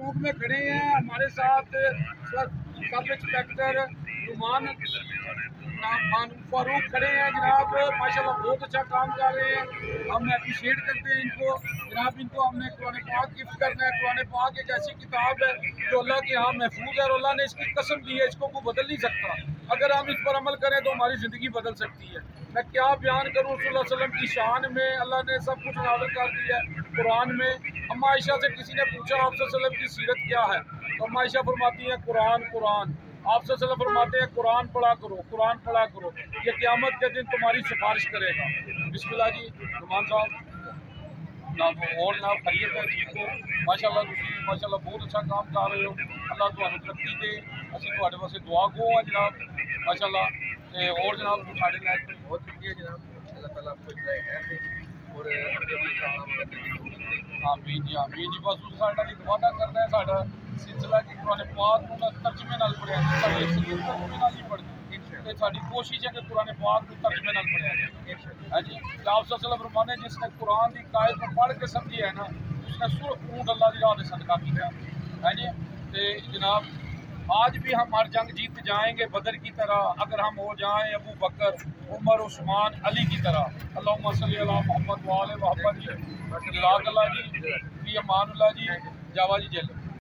चौक में खड़े हैं। हमारे साथ सब इंस्पेक्टर नुमान फारूक खड़े हैं जनाब, माशाल्लाह बहुत अच्छा काम कर रहे हैं। हम अप्रिशिएट करते हैं इनको जनाब। इनको हमने कुरान पाक गिफ्ट करना है। कुरान पाक एक ऐसी किताब है जो अल्लाह के यहाँ महफूज है और अल्लाह ने इसकी कसम दी है, इसको कोई बदल नहीं सकता। अगर हम इस पर अमल करें तो हमारी ज़िंदगी बदल सकती है। मैं क्या बयान करूँ रसूलुल्लाह सल्लल्लाहु अलैहि वसल्लम की शान में। अल्लाह ने सब कुछ नाज़िल कर दिया है कुरान में। अम्मा आयशा से किसी ने पूछा आप सल्लल्लाहु अलैहि वसल्लम की सीरत क्या है, तो अम्मा आयशा फरमाती हैं कुरान कुरान। आप सल्लल्लाहु अलैहि वसल्लम फरमाते हैं कुरान पढ़ा करो, कुरान पढ़ा करो, ये क़यामत के दिन तुम्हारी सिफारिश करेगा। बिस्मिल्लाह जी नुमान साहब जनाब, और जनाब खैरियत है ठीक हो माशाल्लाह, तुम माशाल्लाह बहुत अच्छा काम कर रहे हो। अल्लाह तुहानू तरक्की दे, असीं तुहाडे वास्ते दुआ गो आ जनाब माशाल्लाह। ते और जनाब साडे लायक बहुत शुक्रिया जनाब, अल्लाह ताला आपको इतना खैर दे और आगे भी काम करने की तौफीक दे। आमीन जी बस उस साडा एक वादा करना है साडा सिलसिला कि कुरान पाक नूं तर्जमे नाल पढ़िया जाए। साडी सिर्फ तर्जमे नाल नहीं पढ़दी ते साडी कोशिश है कि कुरान पाक नूं तर्जमे नाल पढ़िया जाए। हां जी, आप सल्लल्लाहु अलैहि वसल्लम फरमाने जिसने कुरान की कायद को पढ़ के समझी है ना, उसने सुर्ख ऊंट अल्लाह की राह में सदका किया। हां जी, ते जनाब आज भी हम हर जंग जीत जाएंगे बदर की तरह अगर हम हो जाएं अबू बकर उमर उस्मान अली की तरह। अल्लाहुम्मा सल्ली अला मोहम्मद व आले मोहम्मद जी, जज़ाकल्लाह जी, फी अमानुल्लाह जी, जावा जी जेल।